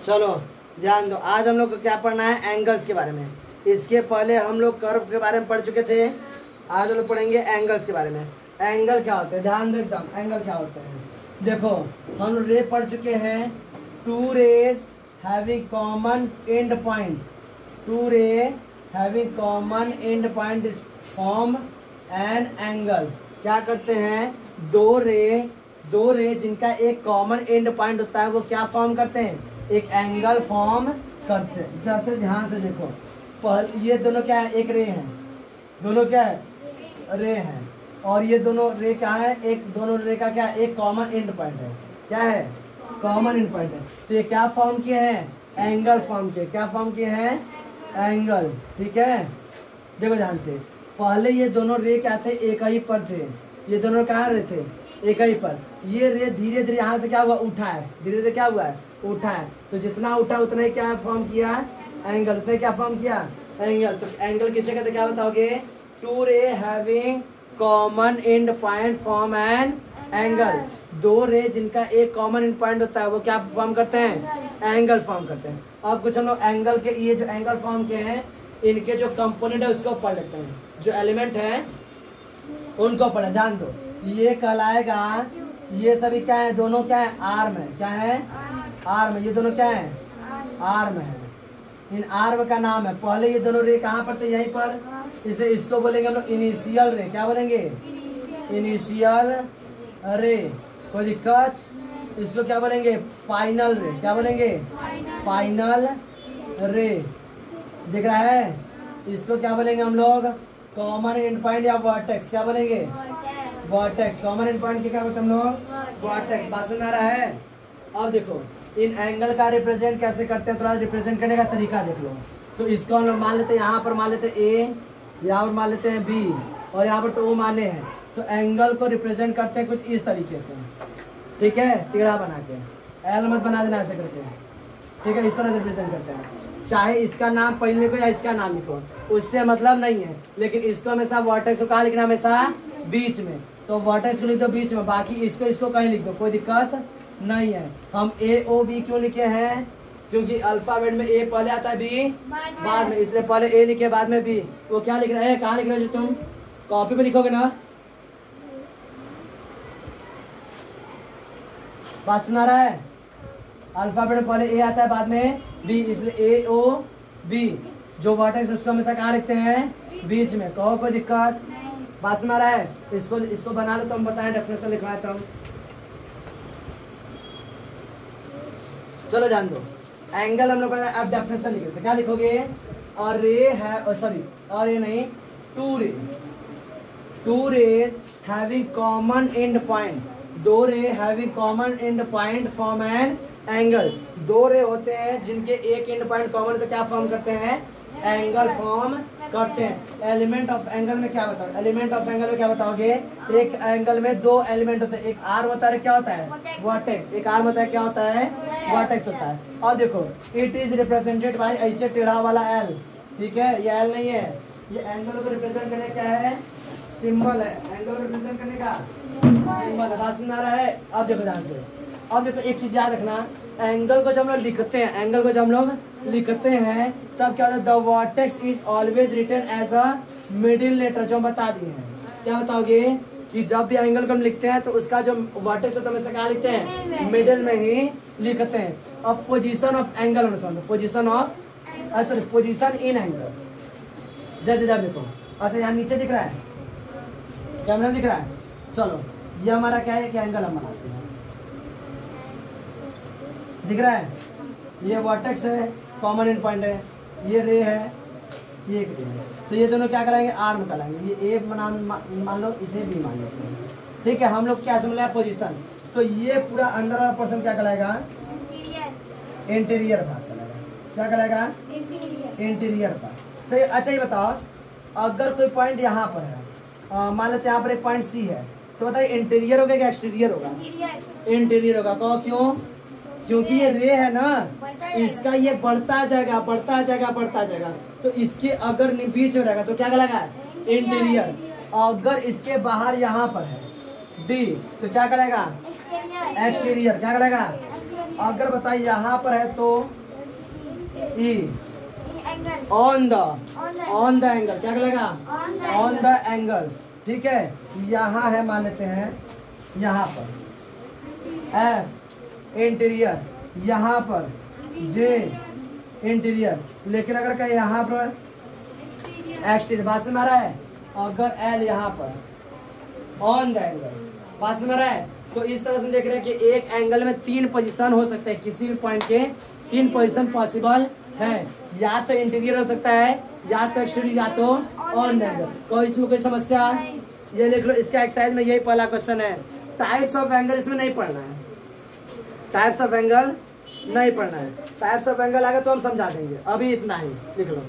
चलो ध्यान दो, आज हम लोग को क्या पढ़ना है, एंगल्स के बारे में। इसके पहले हम लोग कर्व के बारे में पढ़ चुके थे, आज हम लोग पढ़ेंगे एंगल्स के बारे में। एंगल क्या होते हैं, ध्यान दो एकदम, एंगल क्या होते हैं। देखो हम रे पढ़ चुके हैं, two rays having common end point, two ray having common end point form an angle. क्या करते हैं, दो रे जिनका एक कॉमन एंड पॉइंट होता है वो क्या फॉर्म करते हैं, एक एंगल फॉर्म करते हैं। जैसे ध्यान से देखो, ये दोनों क्या है, एक रे है, दोनों क्या है, रे हैं, और ये दोनों रे क्या है, एक दोनों रे का क्या है, एक कॉमन एंड पॉइंट है। क्या है, कॉमन एंड पॉइंट है। तो ये क्या फॉर्म किए हैं, एंगल फॉर्म किए। क्या फॉर्म किए हैं, एंगल। ठीक है, देखो ध्यान से, पहले ये दोनों रे क्या थे, एक ही पर थे। ये दोनों कहाँ रे थे, एक ही पर। ये रे धीरे धीरे यहाँ से क्या हुआ, उठा है, धीरे धीरे क्या हुआ है, उठा है। तो जितना उठा उतना ही क्या फॉर्म किया, एंगल। उतना क्या फॉर्म किया, एंगल। तो एंगल किसे कहते, क्या बताओगे, to ray having common end point form an angle. दो रे जिनका एक कॉमन एंड पॉइंट होता है वो क्या फॉर्म करते हैं, एंगल फॉर्म करते हैं। अब कुछ हम लोग एंगल के, ये जो एंगल फॉर्म किए हैं इनके जो कंपोनेंट है उसको पढ़ लेते हैं, जो एलिमेंट है उनको पढ़े। ध्यान दो, ये कहलाएगा, ये सभी क्या है, दोनों क्या है, आर्म है। क्या है, आर्म। ये दोनों क्या है, आर्म है। इन आर्म का नाम है, पहले ये दोनों रे कहाँ पर थे, यहीं पर, इसलिए इसको बोलेंगे हम लोग इनिशियल रे। क्या बोलेंगे, इनिशियल रे। कोई दिक्कत, इसको क्या बोलेंगे, फाइनल रे। क्या बोलेंगे, फाइनल रे। दिख रहा है, इसको क्या बोलेंगे हम लोग, कॉमन एंड पॉइंट या वर्टेक्स। क्या बोलेंगे, वर्टेक्स। कॉमन एंड पॉइंट के क्या बोलते हैं हम लोग, वर्टेक्स। बात समझ आ रहा है। अब देखो इन एंगल का रिप्रेजेंट कैसे करते हैं, थोड़ा रिप्रेजेंट करने का तरीका देख लो। तो इसको हम लोग मान लेते हैं, यहाँ पर मान लेते हैं ए, यहाँ पर मान लेते हैं बी, और यहाँ पर तो ओ माने हैं। तो एंगल को रिप्रेजेंट करते हैं कुछ इस तरीके से, ठीक है, टेढ़ा बना के, एल मत बना देना ऐसे करके, ठीक है। इस तरह से रिप्रेजेंट करते हैं, चाहे इसका नाम पहले लिखो या इसका नाम लिखो, उससे मतलब नहीं है। लेकिन इसको हमेशा वर्टेक्स को कहाँ लिखना, हमेशा बीच में। तो वर्टेक्स को लिख दो बीच में, बाकी इसको कहीं लिख दो, कोई दिक्कत नहीं है। हम ए ओ बी क्यों लिखे हैं, क्योंकि अल्फाबेट में ए पहले आता है, बी बाद में, इसलिए पहले ए लिखे बाद में बी। वो क्या लिख रहा है, कहाँ लिख रहे हो, जो तुम कॉपी पे लिखोगे ना। बात सुना रहा है, अल्फाबेट में पहले ए आता है बाद में बी, इसलिए ए ओ बी। जो वर्टेक्स उसको हमेशा कहाँ लिखते हैं, बीच में। कहो कोई दिक्कत, बात सुना रहा है। इसको बना लो तो हम बताएं, डेफिनेशन लिखवाए तो हम। चलो जान दो, एंगल हम लोग अब डेफिनेशन लिख रहे, क्या लिखोगे, और रे है, सॉरी और ये नहीं, two rays having common end point, दो ray having common end point form an angle. दो रे होते हैं जिनके एक एंड पॉइंट कॉमन है, तो क्या फॉर्म करते हैं, एंगल फॉर्म करते हैं। एलिमेंट ऑफ एंगल में क्या बताओ, एलिमेंट ऑफ एंगल में क्या बताओगे, एक एंगल में दो एलिमेंट होते हैं, एक आर्म होता है, क्या होता है, वर्टेक्स। एक आर्म होता है, क्या होता है, वर्टेक्स होता है। अब देखो, इट इज रिप्रेजेंटेड बाय ऐसे टेढ़ा वाला एल, ठीक है, ये एल नहीं है, ये एंगल को रिप्रेजेंट करने क्या है, सिंबल है। एंगल को रिप्रेजेंट करने का सिंबल है। बात सुन आ रहा है। अब देखो ध्यान से, अब देखो एक चीज याद रखना, एंगल को जब हम लोग लिखते हैं, एंगल को जब हम लोग लिखते हैं तब क्या होता है, the vertex is always written as a middle letter, जो हम बता दिए हैं। क्या बताओगे कि जब भी एंगल को हम लिखते हैं तो उसका जो वर्टेक्स होता है हमेशा क्या लिखते हैं, मिडिल में ही लिखते हैं। अब पोजीशन ऑफ एंगल में समझो, position of, sorry position in angle. जैसे इधर देखो, अच्छा यहाँ नीचे दिख रहा है, कैमरा दिख रहा है। चलो ये हमारा क्या है, कि एंगल हम बनाते हैं, दिख रहा है, ये वर्टेक्स है, कॉमन एंड पॉइंट है, ये रे है, ये एक रे है। तो ये दोनों क्या कराएंगे, आर्म कराएंगे। ये ए मान लो, इसे बी मान लेते हैं, ठीक है। हम लोग क्या समझ रहे, पोजीशन। तो ये पूरा अंदर वाला पोर्शन क्या कहलाएगा, इंटीरियर भाग कहलाएगा। क्या कहलाएगा, इंटीरियर भाग। सही। अच्छा ये बताओ, अगर कोई पॉइंट यहाँ पर है, मान लेते हैं यहाँ पर एक पॉइंट सी है, तो बताइए इंटीरियर होगा क्या एक्सटीरियर होगा, इंटीरियर होगा। कहो क्यों, क्योंकि ये रे है ना, इसका ये बढ़ता जाएगा बढ़ता जाएगा बढ़ता जाएगा, तो इसके अगर बीच में रहेगा तो क्या कहलाएगा, इंटीरियर। अगर इसके बाहर यहाँ पर है डी, तो क्या कहलाएगा, एक्सटीरियर। क्या कहलाएगा, अगर बताइए यहाँ पर है तो E angle on the angle क्या लगेगा ऑन द एंगल। ठीक है, यहाँ है मान लेते हैं यहाँ पर एफ इंटीरियर, यहाँ पर जे इंटीरियर, लेकिन अगर कहीं यहाँ पर एक्सटीरियर बात से मारा है, अगर एल यहाँ पर ऑन द एंगल बात से मारा है, तो इस तरह से देख रहे हैं कि एक एंगल में 3 पोजीशन हो सकते हैं, किसी भी पॉइंट के 3 पोजीशन पॉसिबल है, या तो इंटीरियर हो सकता है, या तो एक्सटीरियर, या तो ऑन द एंगल। तो इसमें कोई समस्या, ये लिख लो, इसका एक्सरसाइज में यही पहला क्वेश्चन है। टाइप्स ऑफ एंगल इसमें नहीं पढ़ना है, टाइप्स ऑफ एंगल नहीं पढ़ना है, टाइप्स ऑफ एंगल आगे तो हम समझा देंगे, अभी इतना ही लिख लो।